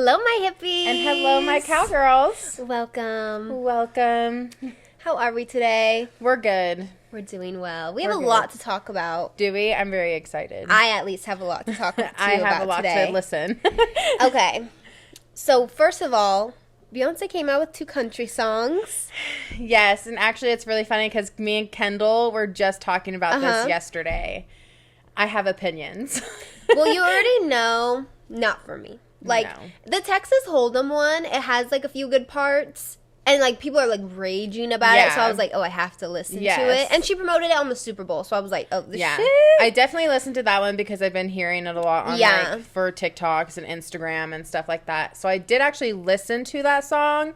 Hello, my hippies. And hello, my cowgirls. Welcome. Welcome. How are we today? We're good. We're doing well. We have a lot to talk about. Do we? I'm very excited. I at least have a lot to talk to I about have a lot today. to listen. Okay. So, first of all, Beyonce came out with 2 country songs. Yes, and actually it's really funny because me and Kendall were just talking about this yesterday. I have opinions. Well, you already know, not for me. Like, the Texas Hold'em one, it has, like, a few good parts. And, like, people are, like, raging about it. So I was like, oh, I have to listen to it. And she promoted it on the Super Bowl. So I was like, oh, this shit. I definitely listened to that one because I've been hearing it a lot on, like, for TikToks and Instagram and stuff like that. So I did actually listen to that song.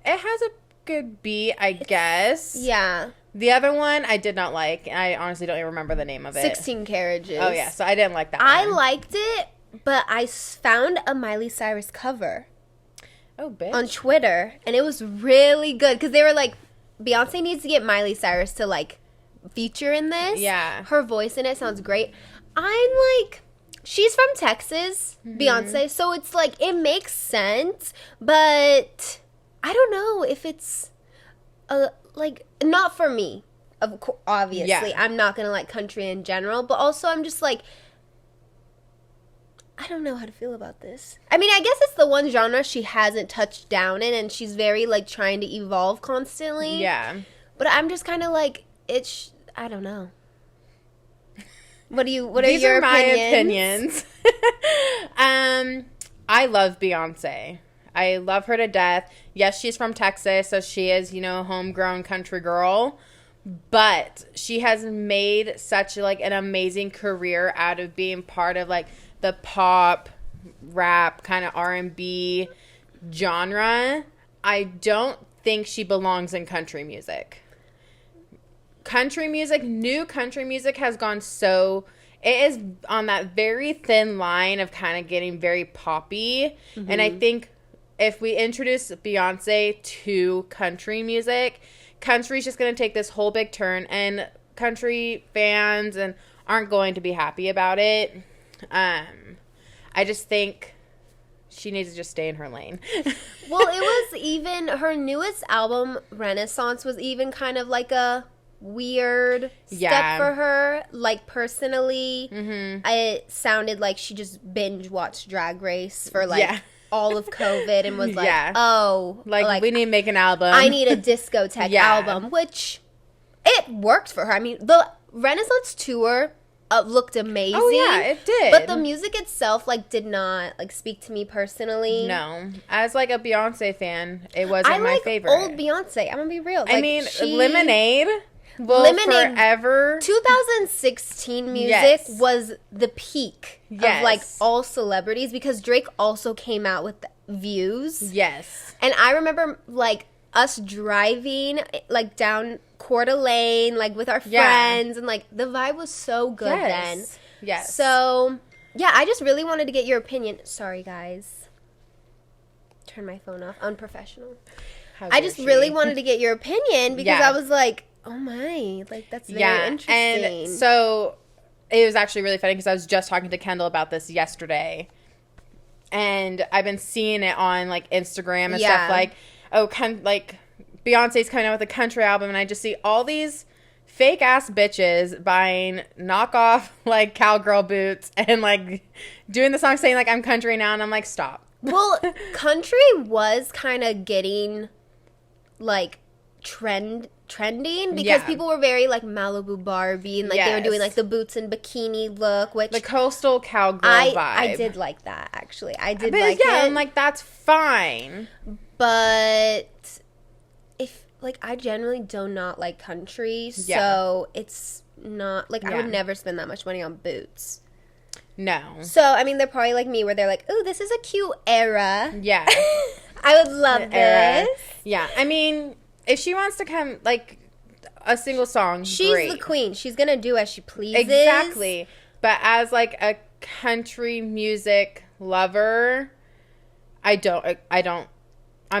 It has a good beat, I guess. Yeah. The other one I did not like. I honestly don't even remember the name of it. 16 Carriages. Oh, yeah. So I didn't like that I one. liked it, but I found a Miley Cyrus cover. Oh, bitch. On Twitter, and it was really good because they were like, Beyonce needs to get Miley Cyrus to like feature in this. Yeah, her voice in it sounds great. I'm like, she's from Texas, Beyonce, so it's like it makes sense, but I don't know if it's like not for me. Obviously, I'm not gonna like country in general, but also I'm just like, I don't know how to feel about this. I mean, I guess it's the one genre she hasn't touched down in, and she's very, like, trying to evolve constantly. Yeah. But I'm just kind of like, I don't know. What are your These are my opinions? I love Beyonce. I love her to death. Yes, she's from Texas, so she is, homegrown country girl. But she has made such, like, an amazing career out of being part of, like, the pop, rap, kind of R&B genre. I don't think she belongs in country music. New country music has gone it is on that very thin line of kind of getting very poppy. Mm-hmm. And I think if we introduce Beyonce to country music, country's just going to take this whole big turn, and country fans aren't going to be happy about it. I just think she needs to just stay in her lane. Well, it was even her newest album, Renaissance, was even kind of like a weird step for her. Like, personally, it sounded like she just binge watched Drag Race for all of COVID and was like, oh, like we need to make an album. I need a discotheque album, which it worked for her. I mean, the Renaissance tour looked amazing. Oh, yeah, it did. But the music itself, like, did not, like, speak to me personally. No. As, like, a Beyonce fan, it wasn't my favorite. Old Beyonce. I'm gonna be real. I mean, Lemonade will forever. 2016 music was the peak of, like, all celebrities, because Drake also came out with Views. Yes. And I remember, like, us driving, like, down Coeur d'Alene, like, with our friends, and, like, the vibe was so good then. Yes. So, yeah, I just really wanted to get your opinion. Sorry, guys. Turn my phone off. Unprofessional. I just really wanted to get your opinion because I was like, oh my, like, that's very interesting. And so it was actually really funny because I was just talking to Kendall about this yesterday, and I've been seeing it on, like, Instagram and stuff, like, like, Beyonce's coming out with a country album, and I just see all these fake-ass bitches buying knockoff, like, cowgirl boots and, like, doing the song saying, like, I'm country now, and I'm like, stop. Well, country was kind of getting, like, trending because people were very, like, Malibu Barbie, and, like, they were doing, like, the boots and bikini look, which... The coastal cowgirl vibe. I did like that, actually. I did like it. Yeah, I'm like, that's fine. But... Like, I generally do not like country, so it's not, like, I would never spend that much money on boots. No. So, I mean, they're probably like me, where they're like, ooh, this is a cute era. Yeah. I would love this. Yeah. I mean, if she wants to come, like, a single song, she's the queen. She's gonna do as she pleases. Exactly. But as, like, a country music lover, I'm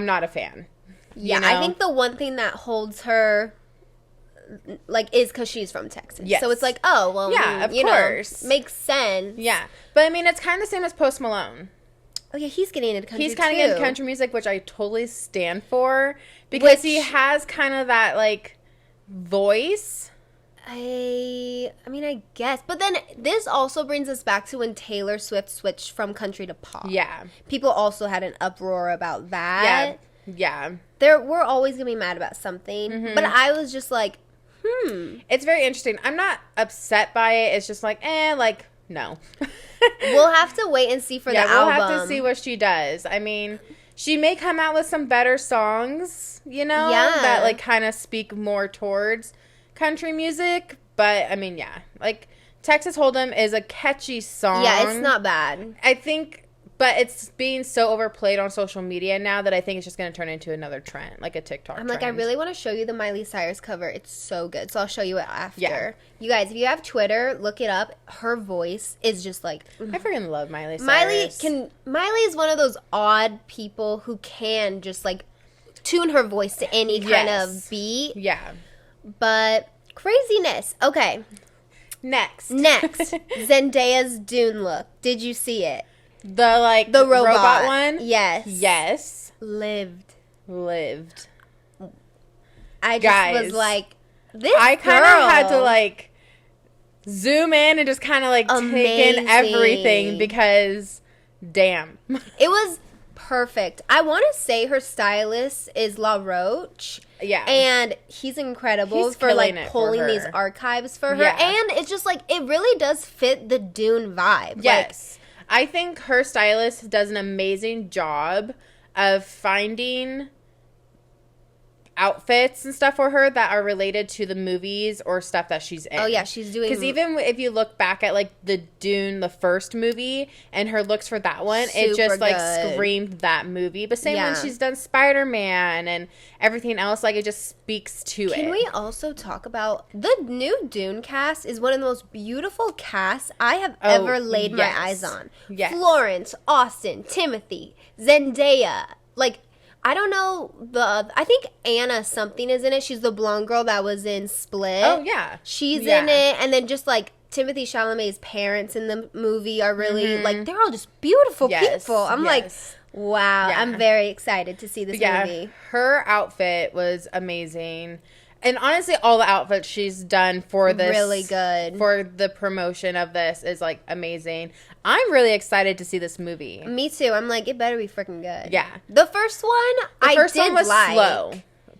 not a fan. Yeah, I think the one thing that holds her, like, is because she's from Texas. Yes. So it's like, oh, well, of course. Makes sense. Yeah. But, I mean, it's kind of the same as Post Malone. Oh, yeah, he's getting into country, He's kind of getting into country music, which I totally stand for. Because he has kind of that, like, voice. I mean, I guess. But then this also brings us back to when Taylor Swift switched from country to pop. Yeah. People also had an uproar about that. Yeah. We're always going to be mad about something. Mm-hmm. But I was just like, It's very interesting. I'm not upset by it. It's just like, like, no. We'll have to wait and see for the album. We'll have to see what she does. I mean, she may come out with some better songs, you know? Yeah. That, like, kind of speak more towards country music. But, I mean, yeah. Like, Texas Hold'em is a catchy song. Yeah, it's not bad. I think... But it's being so overplayed on social media now that I think it's just going to turn into another trend, like a TikTok trend. Like, I really want to show you the Miley Cyrus cover. It's so good. So I'll show you it after. Yeah. You guys, if you have Twitter, look it up. Her voice is just like... I freaking love Miley Cyrus. Miley is one of those odd people who can just, like, tune her voice to any kind of beat. Yeah. But craziness. Okay. Next. Zenday's Dune look. Did you see it? The robot one? Yes. Lived. I just was like, I kind of had to, like, zoom in and just kind of, like, take in everything because, damn. It was perfect. I want to say her stylist is La Roche. Yeah. And he's incredible for, like, pulling these archives for her. Yeah. And it's just, like, it really does fit the Dune vibe. Yes. I think her stylist does an amazing job of finding outfits and stuff for her that are related to the movies or stuff that she's in. Oh, yeah, she's doing... Because even if you look back at, like, the Dune, the first movie, and her looks for that one, it just, like, screamed that movie. But same when she's done Spider-Man and everything else, like, it just speaks to it. Can we also talk about... The new Dune cast is one of the most beautiful casts I have ever laid my eyes on. Yes. Florence, Austin, Timothy, Zendaya, like... I don't know I think Anna something is in it. She's the blonde girl that was in Split. Oh, yeah. She's in it. And then just, like, Timothée Chalamet's parents in the movie are really, like, they're all just beautiful people. I'm like, wow. Yeah. I'm very excited to see this movie. Her outfit was amazing. And honestly, all the outfits she's done for this... Really good. For the promotion of this is, like, amazing. I'm really excited to see this movie. Me too. I'm like, it better be freaking good. Yeah. The first one, the first one was slow.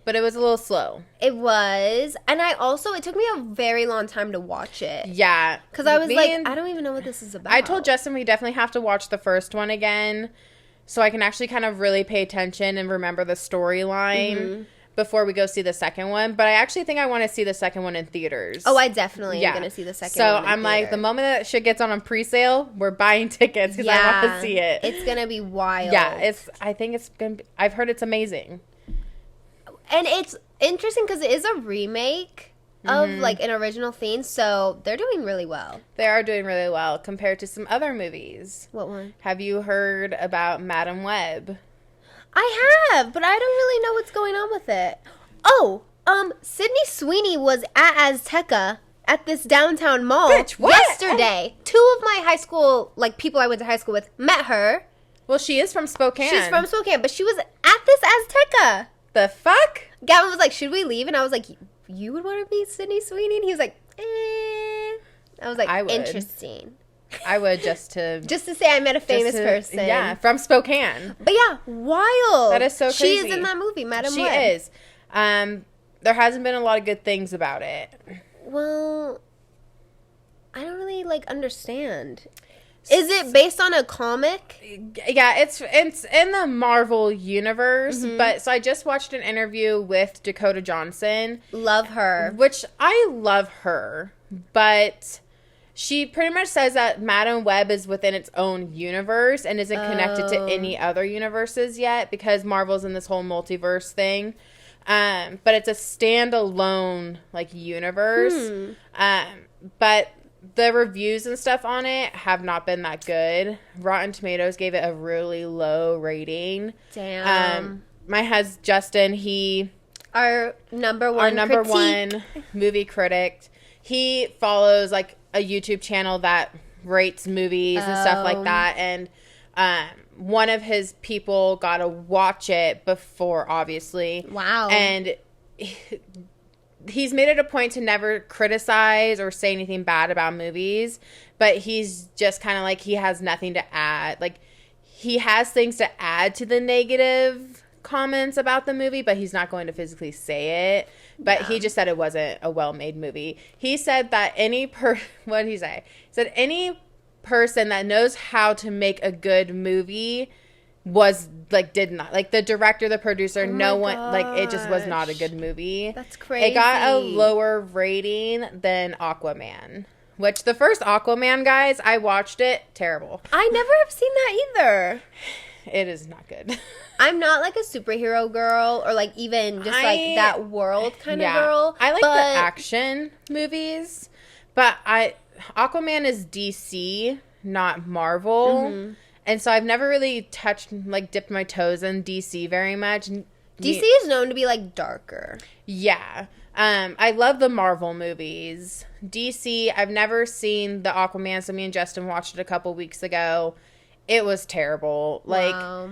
But it was a little slow. It was. And it took me a very long time to watch it. Yeah. Because I was like, I don't even know what this is about. I told Justin we definitely have to watch the first one again so I can actually kind of really pay attention and remember the storyline. Before we go see the second one. But I actually think I want to see the second one in theaters. Oh, I definitely am going to see the second one So I'm like, the moment that shit gets on pre-sale, we're buying tickets because I want to see it. It's going to be wild. Yeah, I think it's going to be, I've heard it's amazing. And it's interesting because it is a remake of, like, an original theme, so they're doing really well. They are doing really well compared to some other movies. What one? Have you heard about Madam Web? I have, but I don't really know what's going on with it. Oh, Sydney Sweeney was at Azteca at this downtown mall yesterday. 2 of my high school, like, people I went to high school with met her. Well, she is from Spokane. She's from Spokane, but she was at this Azteca. The fuck? Gavin was like, should we leave? And I was like, you would want to meet Sydney Sweeney? And he was like, I was like, I would. Interesting. I would just to say I met a famous person. Yeah, from Spokane. But yeah, wild. That is so crazy. She is in that movie, Madam Web. She is. There hasn't been a lot of good things about it. Well, I don't really, like, understand. Is it based on a comic? Yeah, it's in the Marvel universe. But so I just watched an interview with Dakota Johnson. Love her. Which I love her, but she pretty much says that Madam Web is within its own universe and isn't connected to any other universes yet because Marvel's in this whole multiverse thing. But it's a standalone, like, universe. But the reviews and stuff on it have not been that good. Rotten Tomatoes gave it a really low rating. Damn. My husband, Justin, our number one movie critic, he follows, like, a YouTube channel that rates movies and stuff like that. And one of his people got to watch it before, obviously. Wow. And he's made it a point to never criticize or say anything bad about movies, but he's just kind of like, he has nothing to add. Like, he has things to add to the negative comments about the movie, but he's not going to physically say it. But he just said it wasn't a well-made movie. He said that what did he say? He said any person that knows how to make a good movie did not, like, the director, the producer, no one, like, it just was not a good movie. That's crazy. It got a lower rating than Aquaman, which the first Aquaman, guys, I watched it, terrible. I never have seen that either. It is not good. I'm not like a superhero girl or like even just like that world kind of girl. I like the action movies, but Aquaman is DC, not Marvel. Mm-hmm. And so I've never really dipped my toes in DC very much. DC is known to be like darker. Yeah. I love the Marvel movies. DC, I've never seen the Aquaman, so me and Justin watched it a couple weeks ago. It was terrible. Like, wow.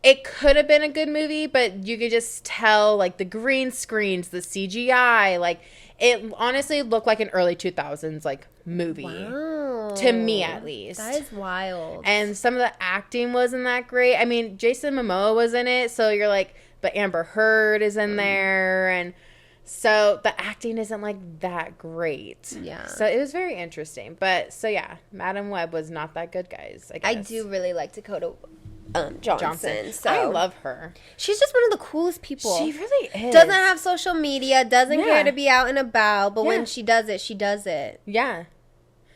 It could have been a good movie, but you could just tell, like, the green screens, the CGI, like, it honestly looked like an early 2000s, like, movie. Wow. To me, at least. That is wild. And some of the acting wasn't that great. I mean, Jason Momoa was in it, so you're like, but Amber Heard is in there, and so the acting isn't, like, that great. Yeah. So it was very interesting. But, so yeah, Madam Web was not that good, guys, I guess. I do really like Dakota Johnson. So I love her. She's just one of the coolest people. She really is. Doesn't have social media, doesn't care to be out and about, but when she does it, she does it. Yeah.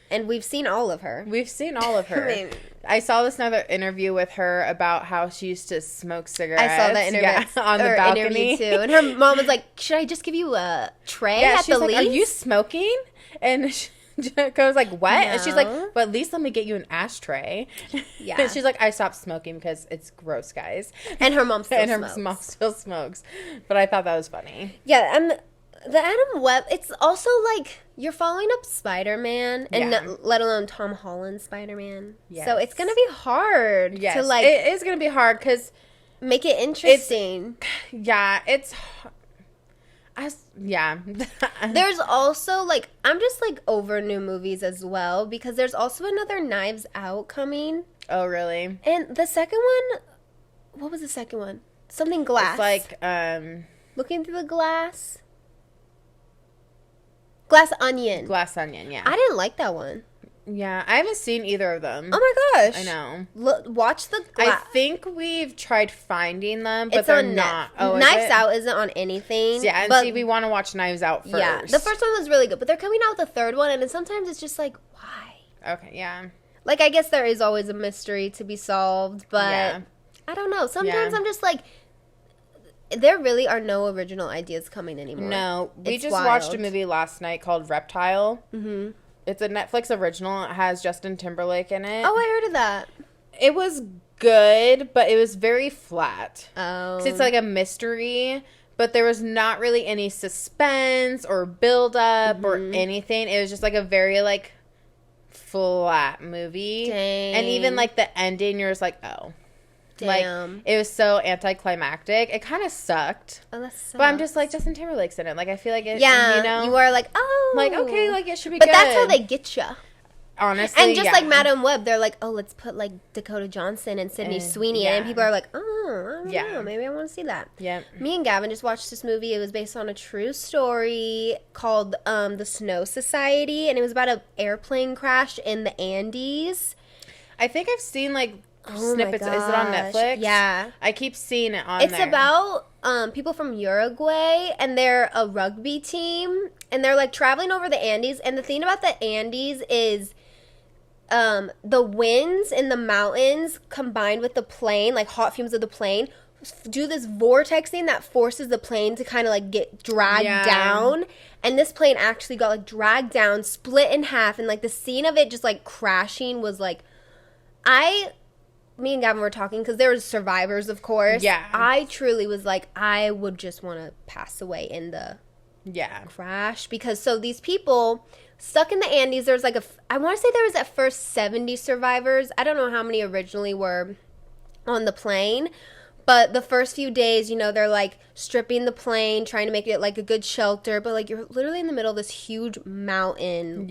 And we've seen all of her. I mean, I saw this another interview with her about how she used to smoke cigarettes. I saw that interview on the balcony too. And her mom was like, "Should I just give you a tray at the least? Are you smoking?" And I was like, "What?" No. And she's like, "But at least let me get you an ashtray." Yeah. And she's like, "I stopped smoking because it's gross, guys." And her mom still smokes. Her mom still smokes. But I thought that was funny. Yeah, and the Adam Webb, it's also like you're following up Spider-Man, and let alone Tom Holland's Spider-Man. Yes. So it's going to be hard to like... It is going to be hard because... Make it interesting. It's... There's also, like... I'm just, like, over new movies as well, because there's also another Knives Out coming. Oh, really? And the second one... What was the second one? Something glass. It's like, Looking Through the Glass... Glass Onion, yeah. I didn't like that one. Yeah, I haven't seen either of them. Oh my gosh. I know. Watch the I think we've tried finding them, but they're not. Oh, Knives Out isn't on anything. Yeah, and see, we want to watch Knives Out first. Yeah, the first one was really good, but they're coming out with the third one, and then sometimes it's just like, why? Okay, yeah. Like, I guess there is always a mystery to be solved, but I don't know. Sometimes I'm just like... There really are no original ideas coming anymore. No. We just watched a movie last night called Reptile. Mm-hmm. It's a Netflix original. It has Justin Timberlake in it. Oh, I heard of that. It was good, but it was very flat. Oh. 'Cause it's like a mystery, but there was not really any suspense or build-up or anything. It was just like a very, like, flat movie. Dang. And even, like, the ending, you're just like, oh. Damn. Like, it was so anticlimactic. It kind of sucked. Oh, that sucks. But I'm just like, Justin Timberlake's in it. Like, I feel like it, you know. You are like, oh. Like, okay, like, it should be good. But that's how they get you. Honestly, and just like Madam Web, they're like, oh, let's put like Dakota Johnson and Sydney Sweeney in. And people are like, oh, I don't know. Maybe I want to see that. Yeah. Me and Gavin just watched this movie. It was based on a true story called The Snow Society. And it was about an airplane crash in the Andes. I think I've seen like snippets. Is it on Netflix? Yeah. I keep seeing it on there. It's about people from Uruguay, and they're a rugby team. And they're like traveling over the Andes. And the thing about the Andes is... the winds in the mountains combined with the plane, like hot fumes of the plane, do this vortexing that forces the plane to kind of like get dragged down. And this plane actually got like dragged down, split in half, and like the scene of it just like crashing was like, me and Gavin were talking because there was survivors, of course. Yeah. I truly was like, I would just want to pass away in the crash, because so these people stuck in the Andes, there's like I want to say there was at first 70 survivors. I don't know how many originally were on the plane. But the first few days, you know, they're like stripping the plane, trying to make it like a good shelter. But like you're literally in the middle of this huge mountain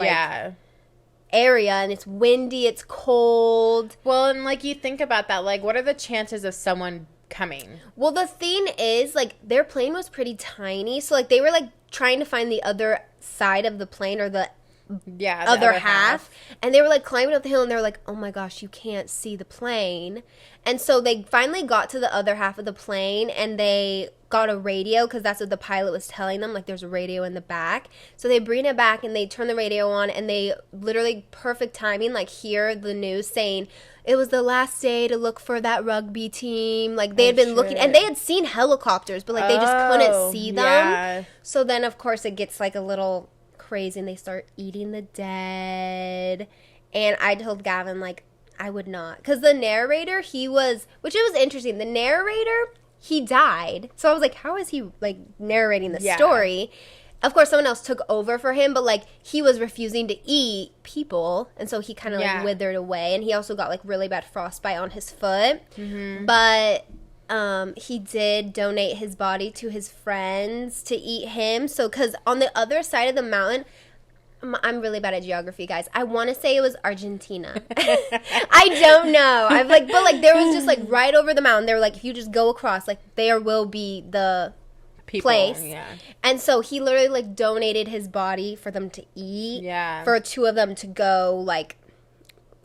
area, and it's windy, it's cold. Well, and like you think about that, like what are the chances of someone coming? Well, the thing is, like their plane was pretty tiny, so like they were like trying to find the other side of the plane, or the other half. And they were like climbing up the hill, and they were like, oh my gosh, you can't see the plane. And so they finally got to the other half of the plane, and they got a radio, because that's what the pilot was telling them, like there's a radio in the back. So they bring it back, and they turn the radio on, and they literally, perfect timing, like hear the news saying it was the last day to look for that rugby team. Like they had been looking, and they had seen helicopters, but like they just couldn't see them. Yeah. So then of course it gets like a little crazy, and they start eating the dead. And I told Gavin, like, I would not, because the narrator, which it was interesting, the narrator, he died. So I was like, how is he like narrating the story? Of course someone else took over for him, but like he was refusing to eat people, and so he kind of like withered away. And he also got like really bad frostbite on his foot. But he did donate his body to his friends to eat him. So, because on the other side of the mountain, I'm really bad at geography, guys. I want to say it was Argentina. I don't know. But like there was just like right over the mountain. They were like, if you just go across, like there will be the place. Yeah. And so he literally like donated his body for them to eat. Yeah. For two of them to go like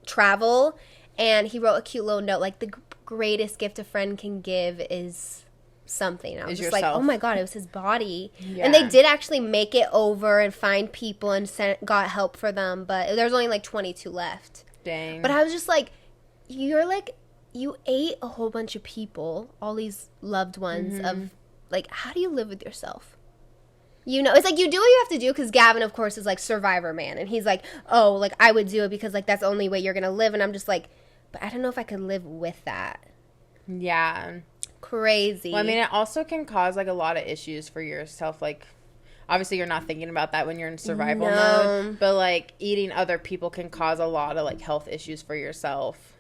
travel, and he wrote a cute little note, like the greatest gift a friend can give is something. I was just like, oh my god, it was his body. Yeah. And they did actually make it over and find people and got help for them, but there's only like 22 left. Dang. But I was just like, you ate a whole bunch of people, all these loved ones of, like, how do you live with yourself? You know, it's like you do what you have to do, because Gavin, of course, is like Survivor Man, and he's like, oh, like I would do it because like that's the only way you're gonna live. And I'm just like, but I don't know if I could live with that. Yeah. Crazy. Well, I mean, it also can cause like a lot of issues for yourself. Like, obviously you're not thinking about that when you're in survival mode, but like eating other people can cause a lot of like health issues for yourself.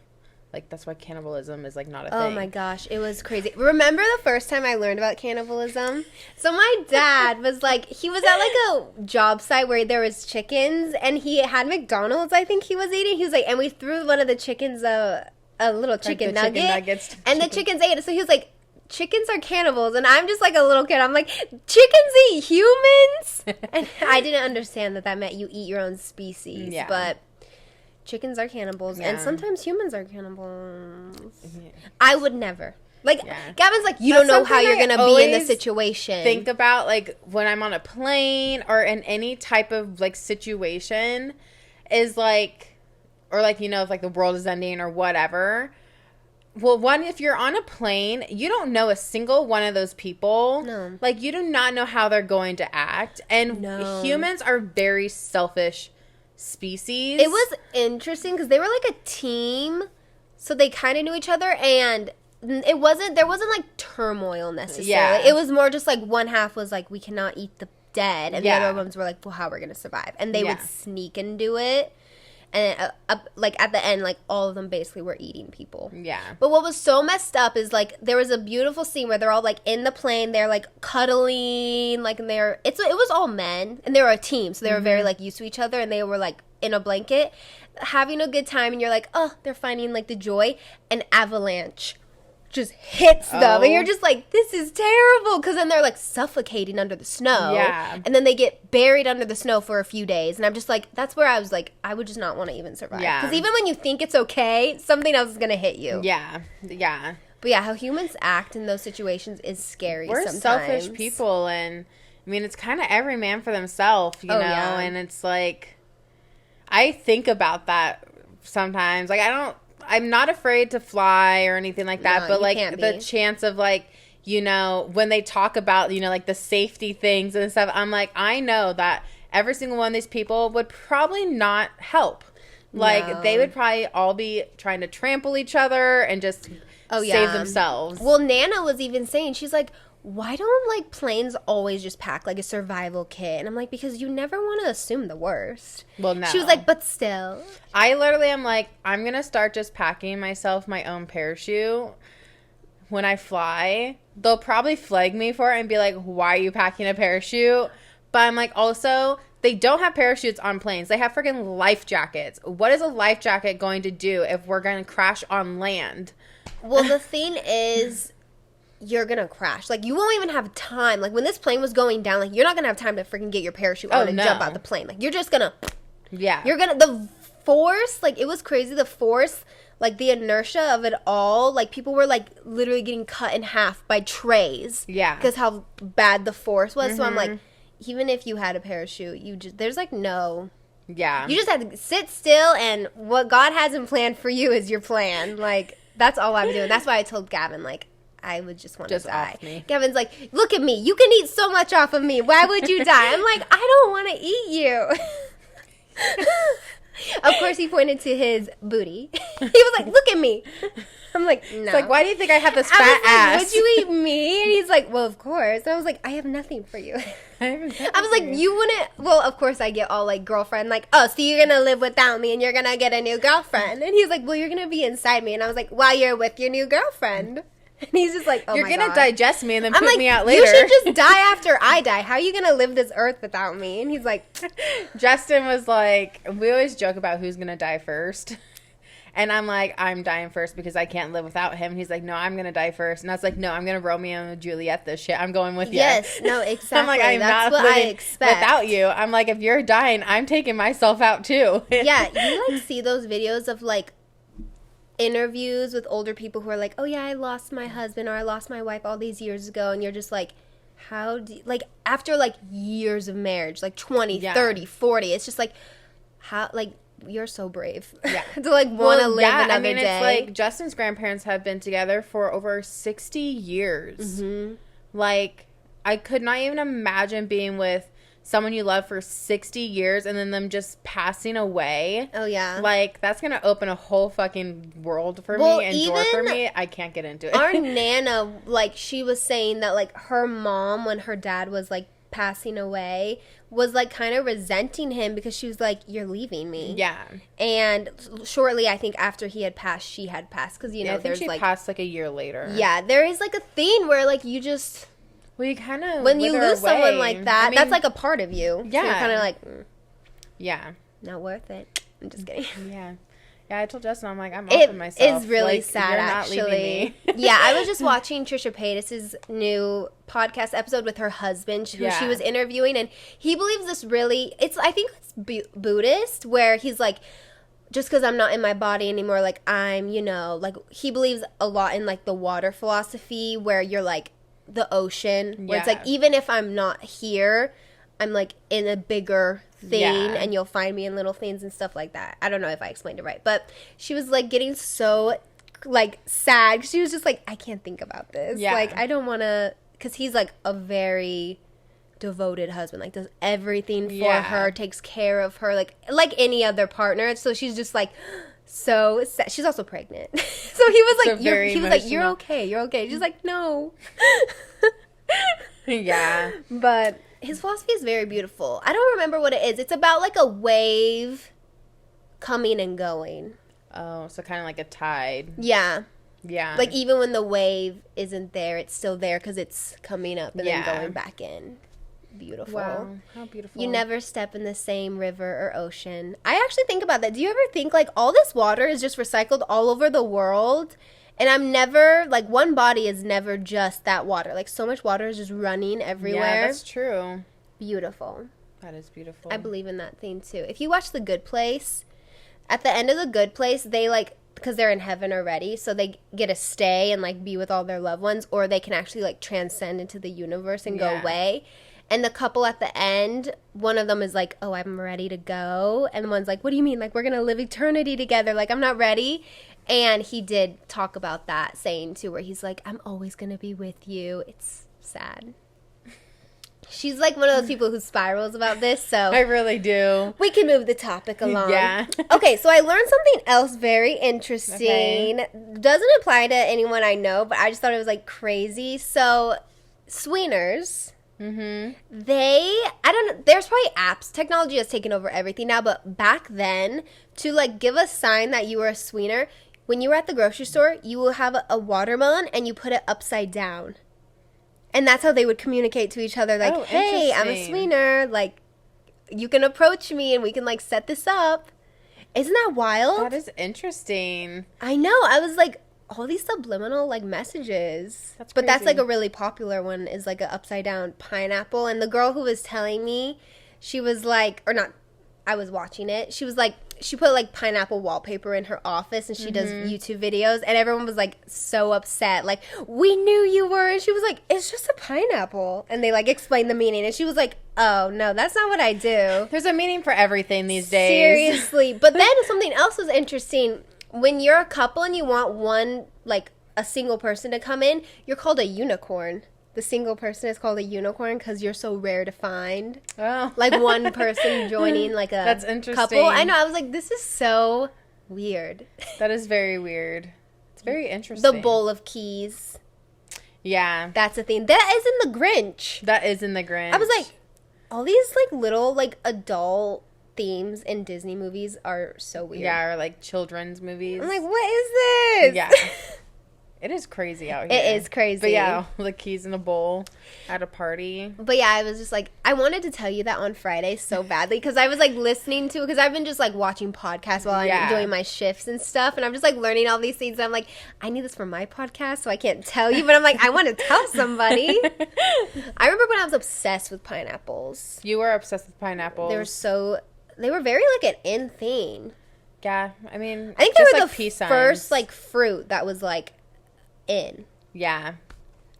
Like, that's why cannibalism is like not a thing. Oh my gosh, it was crazy. Remember the first time I learned about cannibalism? So my dad was like, he was at like a job site where there was chickens, and he had McDonald's, I think he was eating. He was like, and we threw one of the chickens a little chicken nugget, and the chickens ate it. So he was like, chickens are cannibals. And I'm just like a little kid. I'm like, chickens eat humans? And I didn't understand that meant you eat your own species. Yeah. But chickens are cannibals, and sometimes humans are cannibals. Yeah. I would never. Like, Gavin's like, you don't know how you're going to be in the situation. Think about, like, when I'm on a plane or in any type of, like, situation is, like, or, like, you know, if, like, the world is ending or whatever. Well, one, if you're on a plane, you don't know a single one of those people. No. Like, you do not know how they're going to act. And humans are very selfish species. It was interesting because they were like a team, so they kind of knew each other, and there wasn't like turmoil necessarily. It was more just like one half was like, we cannot eat the dead, and the other ones were like, well, how we're gonna survive, and they would sneak and do it. And like at the end, like all of them basically were eating people. Yeah. But what was so messed up is like there was a beautiful scene where they're all like in the plane, they're like cuddling, like, and it was all men, and they were a team, so they were very like used to each other, and they were like in a blanket having a good time, and you're like, oh, they're finding like the joy. An avalanche just hits them, and you're just like, this is terrible, because then they're like suffocating under the snow, and then they get buried under the snow for a few days, and I'm just like, that's where I was like, I would just not want to even survive, because even when you think it's okay, something else is gonna hit you. But how humans act in those situations is scary. We're sometimes selfish people, and I mean, it's kind of every man for themselves, you know. And it's like, I think about that sometimes. Like, I'm not afraid to fly or anything like that, but like the chance of like, you know, when they talk about, you know, like the safety things and stuff, I'm like, I know that every single one of these people would probably not help. Like, they would probably all be trying to trample each other and just save themselves. Well, Nana was even saying, she's like, why don't, like, planes always just pack, like, a survival kit? And I'm like, because you never want to assume the worst. Well, no. She was like, but still. I literally am like, I'm going to start just packing myself my own parachute when I fly. They'll probably flag me for it and be like, why are you packing a parachute? But I'm like, also, they don't have parachutes on planes. They have freaking life jackets. What is a life jacket going to do if we're going to crash on land? Well, the thing is, you're going to crash. Like, you won't even have time. Like, when this plane was going down, like, you're not going to have time to freaking get your parachute on and jump out the plane. Like, you're just going to... Yeah. You're going to... The force, like, it was crazy. The force, like, the inertia of it all, like, people were, like, literally getting cut in half by trays. Yeah. Because how bad the force was. So I'm like, even if you had a parachute, you just... There's, like, no... Yeah. You just have to sit still, and what God hasn't planned for you is your plan. Like... That's all I'm doing. That's why I told Gavin, like, I would just want to die. Off me. Gavin's like, look at me. You can eat so much off of me. Why would you die? I'm like, I don't want to eat you. Of course, he pointed to his booty. He was like, look at me. I'm like, no. It's like, why do you think I have this fat ass? Would you eat me? And he's like, well, of course. And I was like, I have nothing for you. I was like, you wouldn't. Well, of course, I get all like girlfriend, like, oh, so you're gonna live without me and you're gonna get a new girlfriend. And he's like, well, you're gonna be inside me. And I was like, while you're with your new girlfriend. And he's just like, oh, you're my gonna God. digest me and then I'm poop like, me out later. You should just die after I die. How are you gonna live this earth without me? And he's like, Justin was like, we always joke about who's gonna die first. And I'm like, I'm dying first because I can't live without him. And he's like, no, I'm going to die first. And I was like, no, I'm going to Romeo and Juliet this shit. I'm going with you. Yes, no, exactly. I'm like, That's what I expect. Without you. I'm like, if you're dying, I'm taking myself out too. Yeah, you like see those videos of like interviews with older people who are like, oh yeah, I lost my husband or I lost my wife all these years ago. And you're just like, how do you, like after like years of marriage, like 20, 30, 40, it's just like, how, like, you're so brave. Yeah. To like want to live another day. It's like Justin's grandparents have been together for over 60 years. Mm-hmm. Like, I could not even imagine being with someone you love for 60 years and then them just passing away. Oh, yeah. Like, that's going to open a whole fucking world for me and door for me. I can't get into it. Our Nana, like, she was saying that, like, her mom, when her dad was, like, passing away, was like kind of resenting him because she was like, you're leaving me. Yeah. And shortly, I think after he had passed, she had passed because, you know, there's she like passed like a year later. Yeah, there is like a thing where like you just, well, you kind of, when you lose someone like that, I mean, that's like a part of you. Yeah. So you're kind of like, yeah, not worth it. I'm just kidding. Yeah. Yeah, I told Justin, I'm like, I'm off of myself. It's really like, sad, you're actually. not leaving me. Yeah, I was just watching Trisha Paytas' new podcast episode with her husband, who she was interviewing, and he believes this really, I think it's Buddhist, where he's like, just because I'm not in my body anymore, like, I'm, you know, like, he believes a lot in, like, the water philosophy, where you're, like, the ocean, where it's like, even if I'm not here, I'm, like, in a bigger thing, and you'll find me in little things and stuff like that. I don't know if I explained it right, but she was like getting so like sad. She was just like, I can't think about this. Like, I don't want to, because he's like a very devoted husband, like does everything for her, takes care of her like any other partner. So she's just like so sad. She's also pregnant. So he was like, he was like, you're okay. She's like, no. Yeah. But his philosophy is very beautiful. I don't remember what it is. It's about like a wave coming and going. Oh, so kind of like a tide. Yeah. Yeah. Like even when the wave isn't there, it's still there because it's coming up and then going back in. Beautiful. Wow. How beautiful. You never step in the same river or ocean. I actually think about that. Do you ever think like all this water is just recycled all over the world? And I'm never, like, one body is never just that water. Like, so much water is just running everywhere. Yeah, that's true. Beautiful. That is beautiful. I believe in that thing, too. If you watch The Good Place, at the end of The Good Place, they, like, because they're in heaven already, so they get to stay and, like, be with all their loved ones, or they can actually, like, transcend into the universe and go away. And the couple at the end, one of them is like, oh, I'm ready to go. And the one's like, what do you mean? Like, we're going to live eternity together. Like, I'm not ready. And he did talk about that, saying, too, where he's like, I'm always going to be with you. It's sad. She's like one of those people who spirals about this, so. I really do. We can move the topic along. Yeah. Okay, so I learned something else very interesting. Okay. Doesn't apply to anyone I know, but I just thought it was, like, crazy. So, swingers. Mm-hmm. I don't know, there's probably apps. Technology has taken over everything now, but back then, to like give a sign that you were a swinger, when you were at the grocery store, you will have a watermelon and you put it upside down. And that's how they would communicate to each other, like, hey, I'm a swinger, like, you can approach me and we can like set this up. Isn't that wild? That is interesting. I know. I was like, all these subliminal like messages. That's but that's crazy. like a really popular one, is like a upside down pineapple. And the girl who was telling me, she was like, or not, I was watching it. She was like, she put like pineapple wallpaper in her office and she does YouTube videos, and everyone was like so upset. Like, we knew you were. And she was like, it's just a pineapple. And they like explained the meaning. And she was like, oh no, that's not what I do. There's a meaning for everything these days. Seriously. But then something else was interesting. When you're a couple and you want one, like a single person to come in, you're called a unicorn. The single person is called a unicorn because you're so rare to find. Oh. Like one person joining like a That's interesting. couple. I know. I was like, this is so weird. That is very weird. It's very interesting. The bowl of keys. Yeah. That's a thing. That is in the Grinch. That is in the Grinch. I was like, all these like little like adult themes in Disney movies are so weird. Yeah, or like children's movies. I'm like, what is this? Yeah. It is crazy out here. It is crazy. But yeah, the keys in a bowl at a party. But yeah, I was just like, I wanted to tell you that on Friday so badly because I was like listening to it, because I've been just like watching podcasts while I'm doing my shifts and stuff, and I'm just like learning all these things. And I'm like, I need this for my podcast, so I can't tell you, but I'm like, I want to tell somebody. I remember when I was obsessed with pineapples. You were obsessed with pineapples. They were very like an in thing. Yeah, I mean, I think they just were like the peace signs. first like fruit that was like in. Yeah.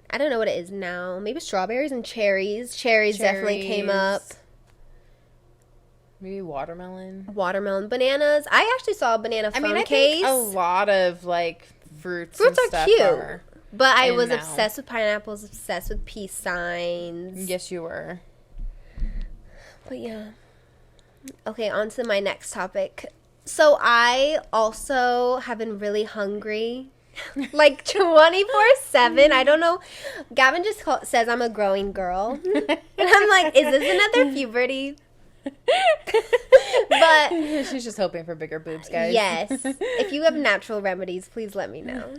I don't know what it is now. Maybe strawberries and cherries. Cherries definitely came up. Maybe watermelon. Watermelon, bananas. I actually saw a banana phone I case. think a lot of like fruits Fruits and are stuff cute. But I was now. obsessed with pineapples, obsessed with peace signs. Yes, you were. But yeah. Okay, on to my next topic. So I also have been really hungry. Like 24/7. I don't know. Gavin just says I'm a growing girl. And I'm like, is this another puberty? But she's just hoping for bigger boobs, guys. yes. If you have natural remedies, please let me know.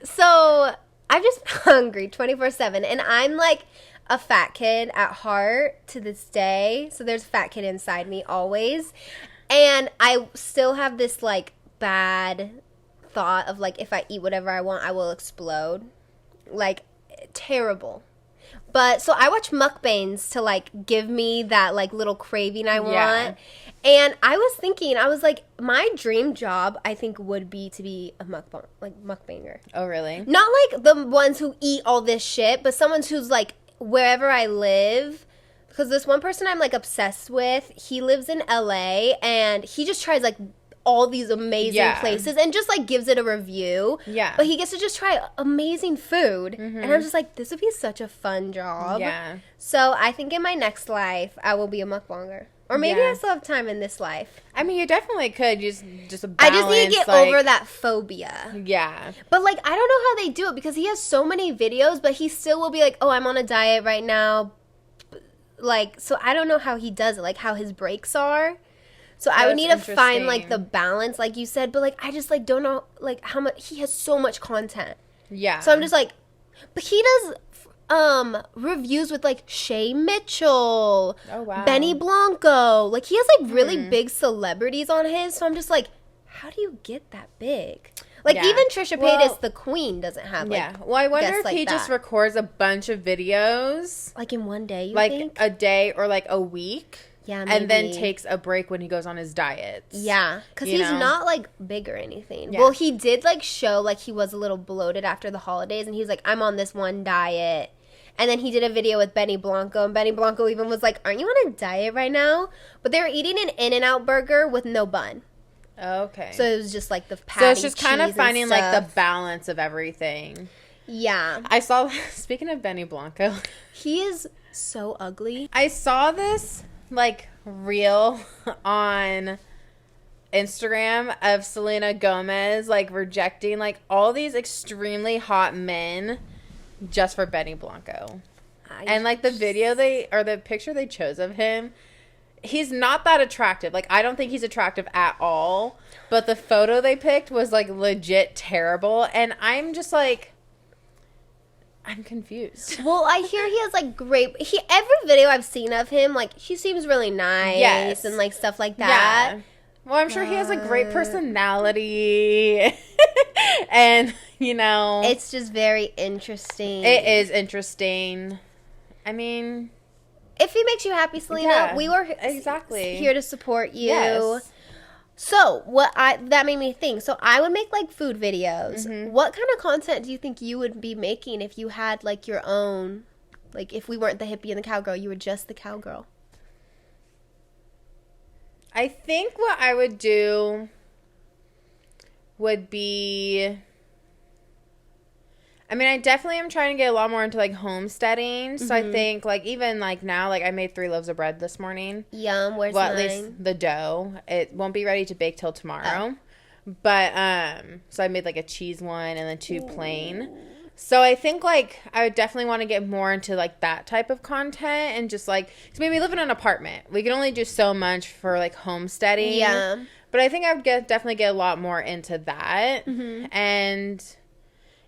So I've just been hungry 24/7. And I'm like a fat kid at heart to this day. So there's a fat kid inside me always. And I still have this like bad thought of like, if I eat whatever I want, I will explode. Like, terrible. But so I watch mukbangs to like give me that like little craving I want. Yeah. And I was thinking, I was like, my dream job I think would be to be a mukbanger. Oh, really? Not like the ones who eat all this shit, but someone who's like wherever I live. Because this one person I'm like obsessed with, he lives in LA and he just tries like all these amazing places and just like gives it a review. Yeah. But he gets to just try amazing food. And I'm just like, this would be such a fun job. Yeah. So I think in my next life, I will be a mukbanger. Or maybe I still have time in this life. I mean, you definitely could just balance, I just need to get over that phobia. Yeah. But like, I don't know how they do it because he has so many videos, but he still will be like, oh, I'm on a diet right now. Like, so I don't know how he does it, like how his breaks are. So I would need to find like the balance, like you said, but like I just like don't know like how much he has so much content. Yeah. So I'm just like, but he does reviews with like Shay Mitchell, Oh, wow. Benny Blanco. Like he has like really big celebrities on his. So I'm just like, how do you get that big? Like even Trisha Paytas, the queen, doesn't have like Well, I wonder if like he that. just records a bunch of videos, like in one day. You like think? a day or like a week. Yeah, and then maybe. takes a break when he goes on his diets. Yeah, because he's not like big or anything. Yeah. Well, he did like show like he was a little bloated after the holidays, and he was like, I'm on this one diet. And then he did a video with Benny Blanco, and Benny Blanco even was like, aren't you on a diet right now? But they were eating an In-N-Out burger with no bun. Okay. So it was just like the patty, so it's just kind of cheese finding and like the stuff. balance of everything. Yeah. I saw, speaking of Benny Blanco, He is so ugly. I saw this like reel on Instagram of Selena Gomez like rejecting like all these extremely hot men just for Benny Blanco. And, like, the picture they chose of him, he's not that attractive. Like, I don't think he's attractive at all. But the photo they picked was, like, legit terrible. And I'm just, like, I'm confused. Well, I hear he has, like, every video I've seen of him, like, he seems really nice and, like, stuff like that. Yeah. Well, I'm sure he has a great personality. And, you know. It's just very interesting. It is interesting. I mean, if he makes you happy, Selena, we were here to support you. Yes. So, that made me think. So, I would make, like, food videos. Mm-hmm. What kind of content do you think you would be making if you had, like, your own, like, if we weren't the hippie and the cowgirl, you were just the cowgirl? I think what I would do would be, I mean, I definitely am trying to get a lot more into, like, homesteading. So I think, like, even, like, now, like, I made 3 loaves of bread this morning. Yum. Where's mine? At least the dough. It won't be ready to bake till tomorrow. But, so I made, like, a cheese one and then 2 plain. So I think, like, I would definitely want to get more into, like, that type of content and just, like, because maybe we live in an apartment. We can only do so much for, like, homesteading. Yeah. But I think I would definitely get a lot more into that. Mm-hmm. And,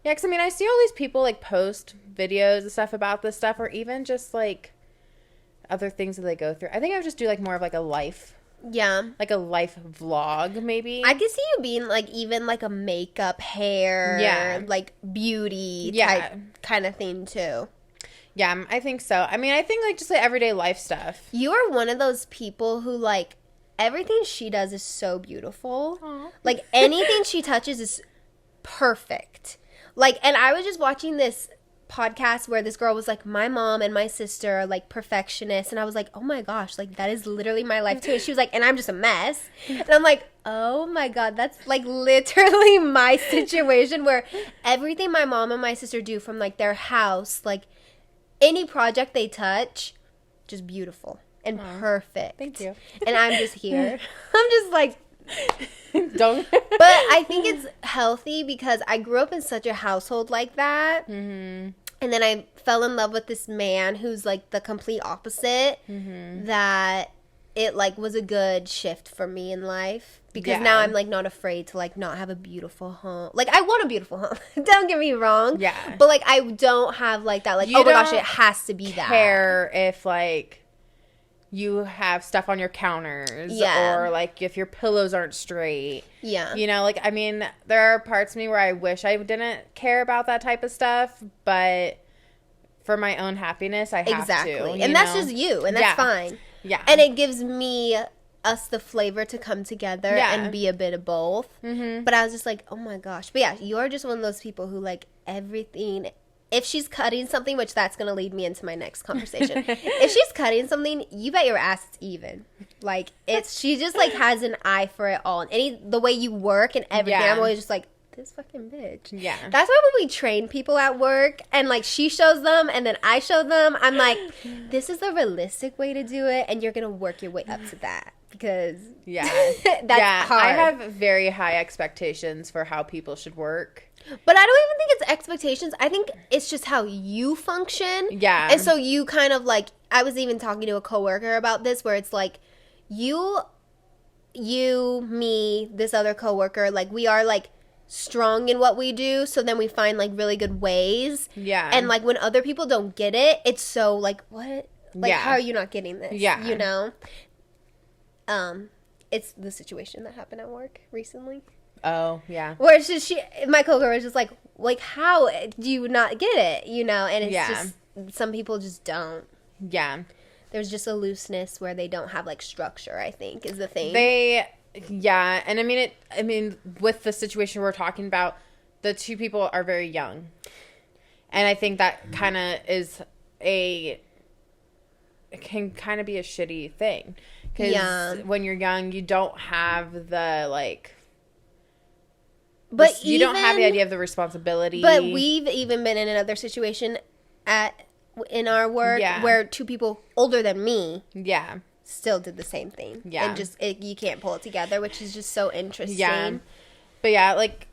yeah, because, I mean, I see all these people, like, post videos and stuff about this stuff or even just, like, other things that they go through. I think I would just do, like, more of, like, a life. Yeah. Like a life vlog, maybe. I could see you being, like, even, like, a makeup, hair, like, beauty type kind of thing, too. Yeah, I think so. I mean, I think, like, just, like, everyday life stuff. You are one of those people who, like, everything she does is so beautiful. Aww. Like, anything she touches is perfect. Like, and I was just watching this podcast where this girl was like, my mom and my sister are, like, perfectionists, and I was like, oh my gosh, like, that is literally my life too. And she was like, and I'm just a mess. And I'm like, oh my god, that's, like, literally my situation, where everything my mom and my sister do, from, like, their house, like, any project they touch, just beautiful and perfect. Thank you. And I'm just here. I'm just like, don't. But I think it's healthy because I grew up in such a household like that. Mm-hmm. And then I fell in love with this man who's, like, the complete opposite. Mm-hmm. That it, like, was a good shift for me in life. Because now I'm, like, not afraid to, like, not have a beautiful home. Like, I want a beautiful home. Don't get me wrong. Yeah. But, like, I don't have, like, that, like, oh my gosh, it has to be that. Care if, like, you have stuff on your counters. Yeah. Or, like, if your pillows aren't straight. Yeah. You know, like, I mean, there are parts of me where I wish I didn't care about that type of stuff. But for my own happiness, I have to. And that's just you. And that's fine. Yeah. And it gives us the flavor to come together and be a bit of both. Mm-hmm. But I was just like, oh my gosh. But yeah, you're just one of those people who, like, everything. If she's cutting something, which that's going to lead me into my next conversation. If she's cutting something, you bet your ass it's even. Like, she just, like, has an eye for it all. And the way you work and everything, I'm always just like, this fucking bitch. Yeah. That's why when we train people at work and, like, she shows them and then I show them, I'm like, this is the realistic way to do it, and you're going to work your way up to that. Because that's hard. I have very high expectations for how people should work. But I don't even think it's expectations. I think it's just how you function. Yeah. And so you kind of, like, I was even talking to a coworker about this, where it's like, you, me, this other coworker, like, we are, like, strong in what we do, so then we find, like, really good ways. Yeah. And, like, when other people don't get it, it's so, like, what? Like, how are you not getting this? Yeah. You know? It's the situation that happened at work recently. Oh, yeah. Where it's just my coworker was just like, how do you not get it? You know? And it's just, some people just don't. Yeah. There's just a looseness where they don't have, like, structure, I think, is the thing. Yeah. And I mean, with the situation we're talking about, the two people are very young. And I think that kind of it can kind of be a shitty thing. Because when you're young, you don't have the, like... But you don't have the idea of the responsibility. But we've even been in another situation in our work where two people older than me still did the same thing. Yeah. And just, you can't pull it together, which is just so interesting. Yeah. But yeah, like,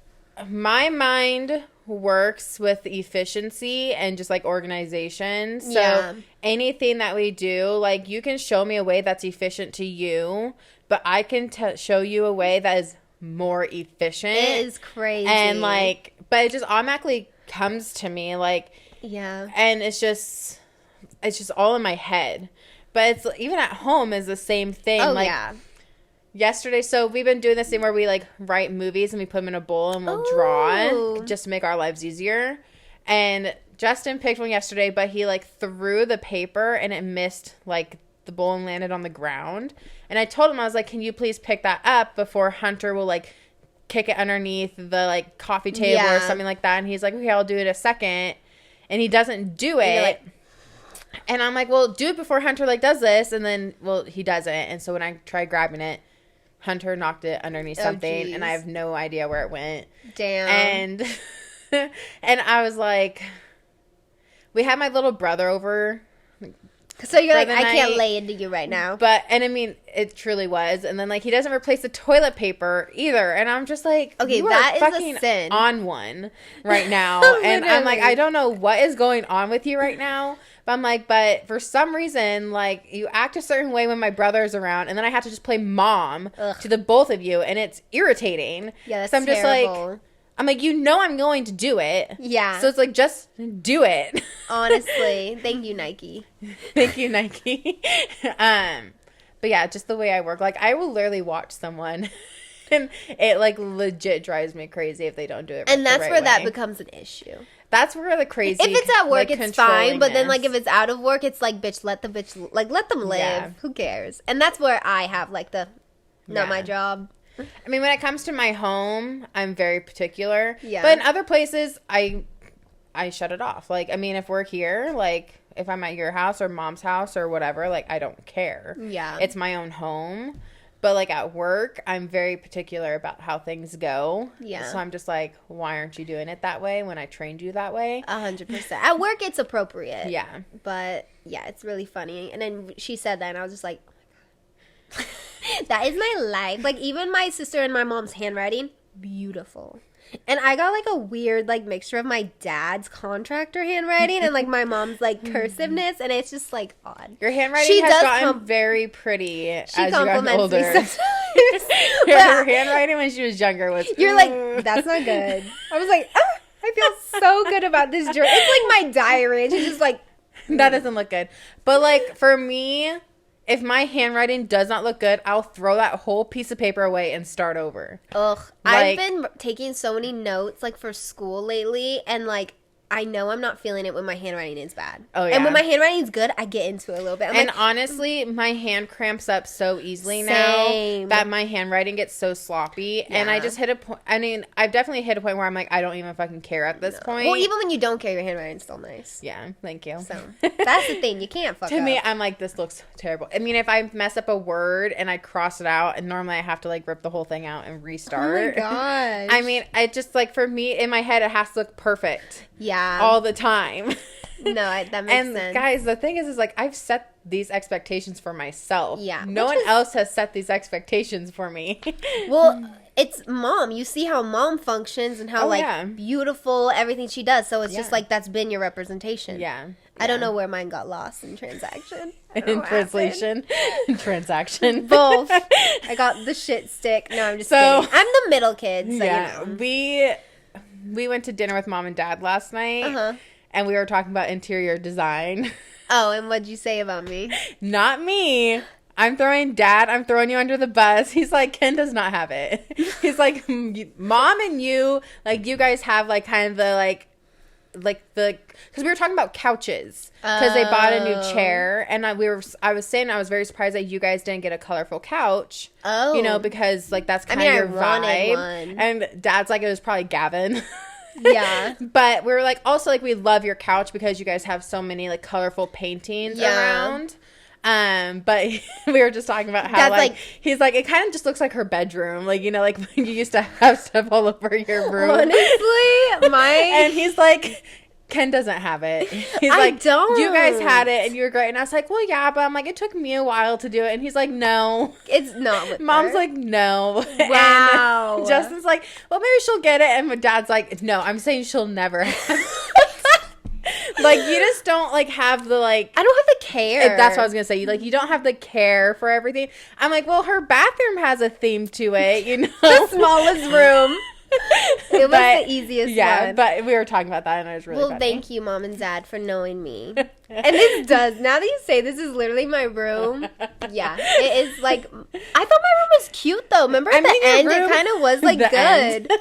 my mind works with efficiency and just like organization. So anything that we do, like you can show me a way that's efficient to you, but I can show you a way that is more efficient. It is crazy. And like, but it just automatically comes to me like, and it's just all in my head. But it's even at home is the same thing. Oh, like, yesterday, so we've been doing this thing where we like write movies and we put them in a bowl and we'll draw just to make our lives easier. And Justin picked one yesterday, but he like threw the paper and it missed like the bowl and landed on the ground. And I told him, I was like, can you please pick that up before Hunter will like kick it underneath the like coffee table or something like that. And he's like, okay, I'll do it a second. And he doesn't do it. And I'm like, well, do it before Hunter like does this. And then, well, he doesn't. And so when I try grabbing it, Hunter knocked it underneath something, and I have no idea where it went. Damn. And I was like, we had my little brother over. So you're like, I can't lay into you right now. But, and I mean, it truly was. And then, like, he doesn't replace the toilet paper either. And I'm just like, okay, you that are is fucking a sin. on one right now. And I'm like, I don't know what is going on with you right now. But I'm like, but for some reason, like, you act a certain way when my brother's around. And then I have to just play mom to the both of you. And it's irritating. Yeah, that's so I'm terrible. just like, I'm like, you know I'm going to do it. Yeah. So it's like, just do it. Honestly. Thank you, Nike. Thank you, Nike. But yeah, just the way I work. Like, I will literally watch someone and it, like, legit drives me crazy if they don't do it And that's the right where way. that becomes an issue. That's where the crazy... If it's at work, like, it's fine. But then, like, if it's it's out of work, it's like, bitch, let them live. Yeah. Who cares? And that's where I have, like, not my job. I mean, when it comes to my home, I'm very particular. Yeah. But in other places, I shut it off. Like, I mean, if we're here, like, if I'm at your house or mom's house or whatever, like, I don't care. Yeah. It's my own home. But, like, at work, I'm very particular about how things go. Yeah. So I'm just like, why aren't you doing it that way when I trained you that way? 100%. At work, it's appropriate. Yeah. But, yeah, it's really funny. And then she said that, and I was just like, oh my God. That is my life. Like, even my sister and my mom's handwriting, beautiful. And I got, like, a weird, like, mixture of my dad's contractor handwriting and, like, my mom's, like, cursiveness. And it's just, like, odd. Your handwriting has gotten very pretty as you got older. Me sometimes. Her handwriting when she was younger was... You're like, that's not good. I was like, oh, I feel so good about this journal. It's like my diary. And she's just like... That doesn't look good. But, like, for me... If my handwriting does not look good, I'll throw that whole piece of paper away and start over. Ugh. I've Like, been taking so many notes, like, for school lately, and, like, I know I'm not feeling it when my handwriting is bad. Oh, yeah. And when my handwriting is good, I get into it a little bit. And honestly, my hand cramps up so easily now that my handwriting gets so sloppy. Yeah. And I just hit a point. I mean, I've definitely hit a point where I'm like, I don't even fucking care at this point. Well, even when you don't care, your handwriting's still nice. Yeah, thank you. So, that's the thing. You can't fuck up. To me, I'm like, this looks terrible. I mean, if I mess up a word and I cross it out, and normally I have to, like, rip the whole thing out and restart. Oh, my gosh. I mean, I just, like, for me, in my head, it has to look perfect. Yeah. All the time. No, that makes and sense. Guys, the thing is like, I've set these expectations for myself. Yeah. No one else has set these expectations for me. Well, it's mom. You see how mom functions and how, beautiful everything she does. So it's just like, that's been your representation. Yeah. I don't know where mine got lost in transaction. In translation. Transaction. Both. I got the shit stick. No, I'm just kidding. I'm the middle kid, so you know. We went to dinner with mom and dad last night, and we were talking about interior design. Oh, and what'd you say about me? Not me. I'm throwing you under the bus. He's like, Ken does not have it. He's like, mom and you, like, you guys have, like, kind of the, because we were talking about couches, because they bought a new chair, and I was saying I was very surprised that you guys didn't get a colorful couch. Oh, you know, because, like, that's kind of your vibe. One. And dad's like, it was probably Gavin. Yeah. But we were like, also, like, we love your couch because you guys have so many, like, colorful paintings around. But we were just talking about how, like, he's like, it kind of just looks like her bedroom. Like, you know, like, when you used to have stuff all over your room. Honestly, and he's like, Ken doesn't have it. He's I like, don't. you guys had it and you were great. And I was like, well, yeah, but I'm like, it took me a while to do it. And he's like, no. It's not with Mom's her. like, no. Wow. And Justin's like, well, maybe she'll get it. And my dad's like, no, I'm saying she'll never have it. Like, you just don't, like, have the, like... I don't have the care. That's what I was going to say. You don't have the care for everything. I'm like, well, her bathroom has a theme to it, you know? The smallest room. It was the easiest one. Yeah, but we were talking about that, and it was really funny. Thank you, Mom and Dad, for knowing me. And this does, now that you say this is literally my room, yeah, it is, like, I thought my room was cute, though. Remember at the end, it kind of was, like, good.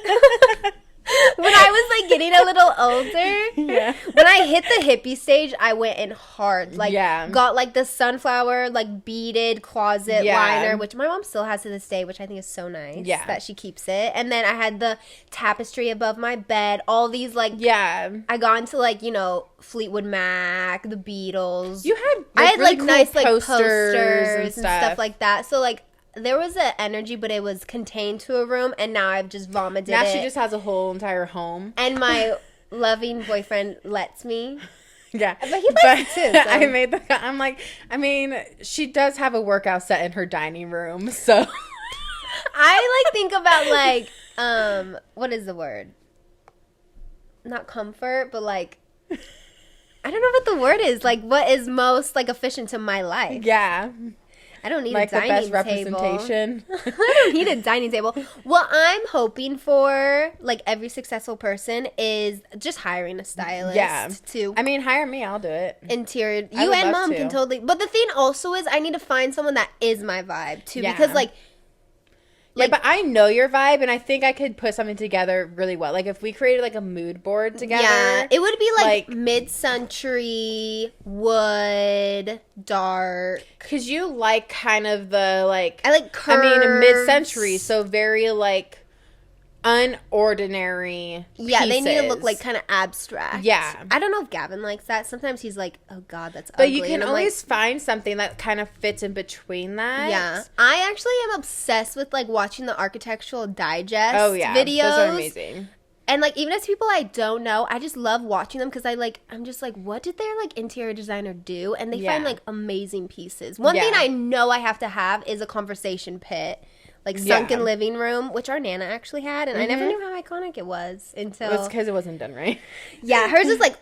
When I was, like, getting a little older, Yeah. when I hit the hippie stage, I went in hard. Like, Yeah. got, like, the sunflower, like, beaded closet Yeah. liner, which my mom still has to this day, which I think is so nice. Yeah. That she keeps it. And then I had the tapestry above my bed, all these, like, Yeah. I got into, like, you know, Fleetwood Mac, the Beatles. You had, I had, really like, cool nice, like, posters and stuff like that. So, like, there was an energy, but it was contained to a room, and now I've just vomited Now it. she just has a whole entire home. And my loving boyfriend lets me. Yeah. But he likes it too, so. I made I'm like, I mean, she does have a workout set in her dining room, so. I, like, think about, like, what is the word? Not comfort, but, like, I don't know what the word is. Like, what is most, like, efficient to my life? Yeah. I don't need Like a dining the best table. representation. I don't need a dining table. What I'm hoping for, like every successful person, is just hiring a stylist. Yeah. To I mean, hire me, I'll do it. interior. I You would and love Mom to. can totally. But the thing also is, I need to find someone that is my vibe too, Yeah. because like. Yeah, but I know your vibe, and I think I could put something together really well. Like, if we created, like, a mood board together. Yeah, it would be like, like mid-century, wood, dark. Because you like kind of the, like... I like curves. mid-century, so very, like, unordinary Yeah, they need to pieces. look, like, kind of abstract. Yeah. I don't know if Gavin likes that. Sometimes he's like, oh, God, that's But ugly. you can And I'm always find something that kind of fits in between that. Yeah. I actually am obsessed with, like, watching the Architectural Digest videos. Those are amazing. And, like, even as people I don't know, I just love watching them because I'm just like, what did their, like, interior designer do? And they find, like, amazing pieces. One thing I know I have to have is a conversation pit. Like, sunken living room, which our Nana actually had. And I never knew how iconic it was until... It's because it wasn't done right. Yeah, hers is, like...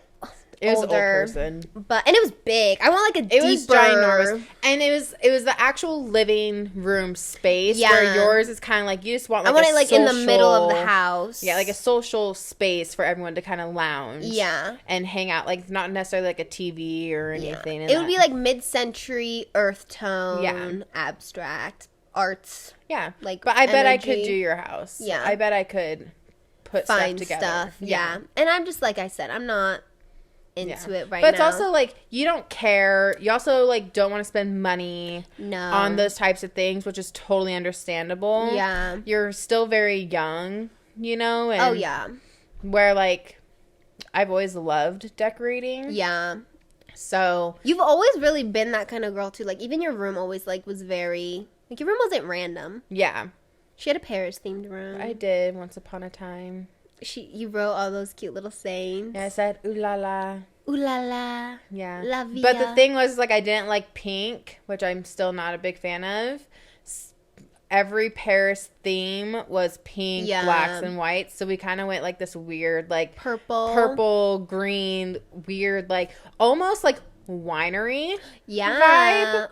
It was older, old person. and it was big. I want like a It deeper. was ginormous, and it was the actual living room space. Yeah. Where yours is kind of like you just want. Like, I want a it like social, in the middle of the house. Yeah, like a social space for everyone to kind of lounge. Yeah, and hang out. Like not necessarily like a TV or anything. It would be like mid-century earth tone. Yeah. Abstract arts. Yeah, like. But I bet I energy. could do your house. Yeah, I bet I could put find stuff together. Yeah, and I'm just like I said, I'm not into it right now. But it's also like you don't care. You also like don't want to spend money on those types of things, which is totally understandable. Yeah. You're still very young, you know? And oh yeah. Where like I've always loved decorating. Yeah. So you've always really been that kind of girl too. Like even your room always like was very like your room wasn't random. Yeah. She had a Paris themed room. I did once upon a time. You wrote all those cute little sayings. Yeah, I said ooh la la. Ooh la la. Yeah. La vida. But the thing was like I didn't like pink, which I'm still not a big fan of. Every Paris theme was pink, blacks, and whites. So we kind of went like this weird, like purple, green, weird, like almost like winery vibe.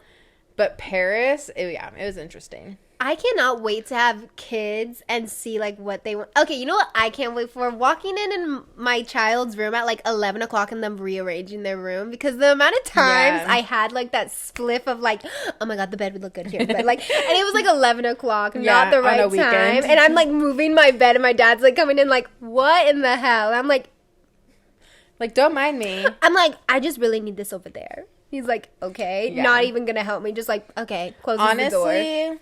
But Paris, it was interesting. I cannot wait to have kids and see like what they want. Okay, you know what I can't wait for? Walking in my child's room at like 11 o'clock and them rearranging their room, because the amount of times I had like that spliff of like, oh my God, the bed would look good here. But like, and it was like 11 o'clock, not the right time. And I'm like moving my bed and my dad's like coming in like, what in the hell? And I'm like, don't mind me. I'm like, I just really need this over there. He's like, okay, not even gonna help me. Just like, okay, closes the door. Honestly,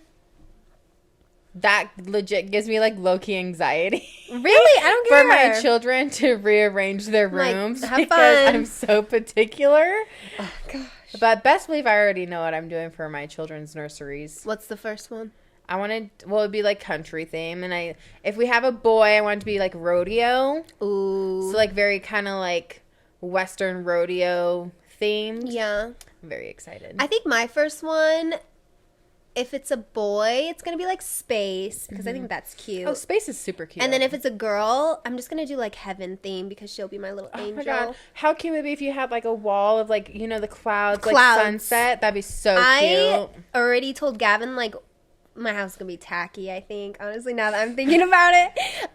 that legit gives me like low-key anxiety. Really? I don't care. For my children to rearrange their rooms, like, have because fun. I'm so particular. Oh gosh. But best believe I already know what I'm doing for my children's nurseries. What's the first one? I wanted, it'd be like country theme, and if we have a boy, I want it to be like rodeo. Ooh. So like very kind of like Western rodeo themed. Yeah. I'm very excited. I think my first one, if it's a boy, it's going to be like space because I think that's cute. Oh, space is super cute. And then if it's a girl, I'm just going to do like heaven theme because she'll be my little angel. Oh my God. How cute would it be if you had like a wall of like, you know, the clouds. Like sunset? That'd be so cute. I already told Gavin, like, my house is going to be tacky, I think. Honestly, now that I'm thinking about it.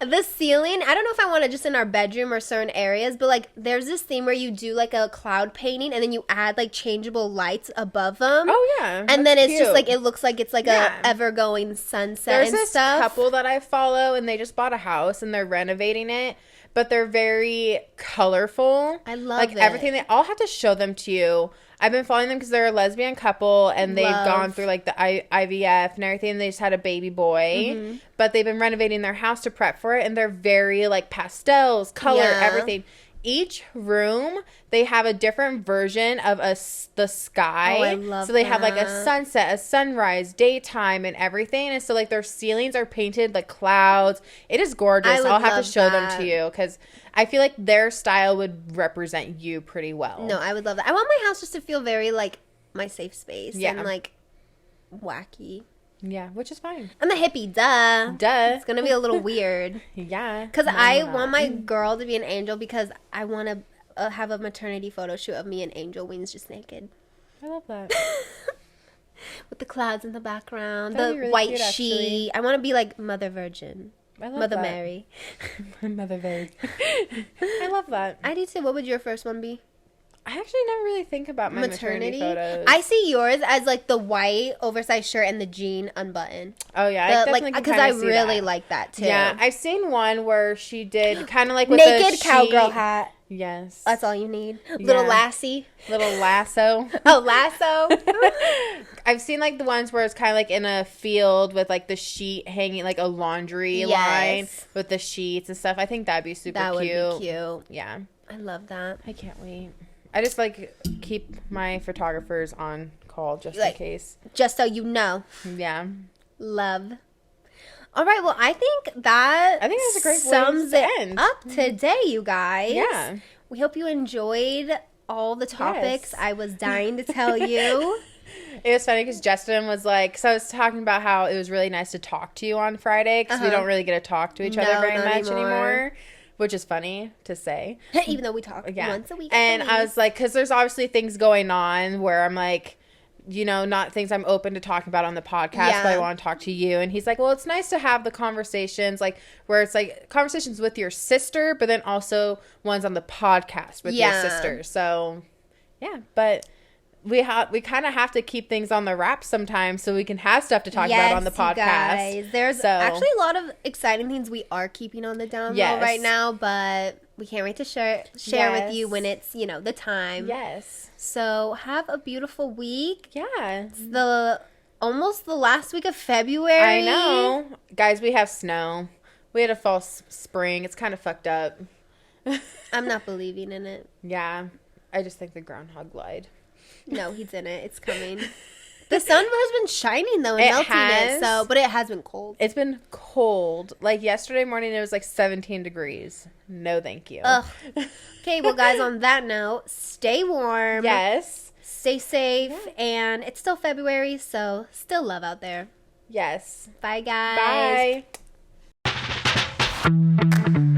The ceiling, I don't know if I want it just in our bedroom or certain areas, but, like, there's this theme where you do, like, a cloud painting, and then you add, like, changeable lights above them. Oh, yeah. And then it's cute. just, like, it looks like it's, like, a ever-going sunset and this stuff. couple that I follow, and they just bought a house, and they're renovating it, but they're very colorful. I love like, it. everything. I'll have to show them to you. I've been following them because they're a lesbian couple, and they've gone through, like, the IVF and everything, and they just had a baby boy. But they've been renovating their house to prep for it, and they're very, like, pastels, color, everything. Each room, they have a different version of the sky. Oh, I love So they have, like, a sunset, a sunrise, daytime, and everything. And so, like, their ceilings are painted like clouds. It is gorgeous. I'll have to show them to you because I feel like their style would represent you pretty well. No, I would love that. I want my house just to feel very, like, my safe space and, like, wacky. Yeah, which is fine. I'm a hippie, duh. Duh. It's going to be a little weird. Yeah. Because I want my girl to be an angel because I want to have a maternity photo shoot of me and Angel Wings just naked. I love that. With the clouds in the background, That'd the be really white cute, sheet. actually. I want to be like Mother Virgin. I love Mother that. Mary. Mother Mary. I love that. I do too. What would your first one be? I actually never really think about my maternity photos. I see yours as like the white oversized shirt and the jean unbuttoned. Oh yeah, I definitely can because I see really that. like that too. Yeah, I've seen one where she did kind of like with naked a cowgirl sheet. hat. Yes, That's all you need. Little lassie. little lasso. Oh, lasso. I've seen like the ones where it's kind of like in a field with like the sheet hanging, like a laundry line with the sheets and stuff. I think that'd be super That cute. would be cute. Yeah, I love that. I can't wait. I just like keep my photographers on call just in case. Just so you know. Yeah. Love. All right, well, I think that's a great way sums to it end. up today, you guys. Yeah. We hope you enjoyed all the topics Yes. I was dying to tell you. It was funny because Justin was like, so I was talking about how it was really nice to talk to you on Friday because we don't really get to talk to each other very not much anymore. Which is funny to say. Even though we talk once a week. And I was like, because there's obviously things going on where I'm like, you know, not things I'm open to talking about on the podcast, but I want to talk to you. And he's like, well, it's nice to have the conversations, like, where it's like conversations with your sister, but then also ones on the podcast with your sister. So, yeah, but we kind of have to keep things on the wrap sometimes so we can have stuff to talk about on the podcast. Guys. There's actually a lot of exciting things we are keeping on the down low right now, but we can't wait to share with you when it's, you know, the time. Yes. So have a beautiful week. Yeah. It's almost the last week of February. I know. Guys, we have snow. We had a false spring. It's kind of fucked up. I'm not believing in it. Yeah. I just think the groundhog lied. No, he didn't. It's coming. The sun has been shining though and melting it, but it has been cold. It's been cold. Like yesterday morning it was like 17 degrees. No thank you. Ugh. Okay, well guys, on that note, stay warm. Yes. Stay safe, and it's still February, so still love out there. Yes. Bye guys. Bye.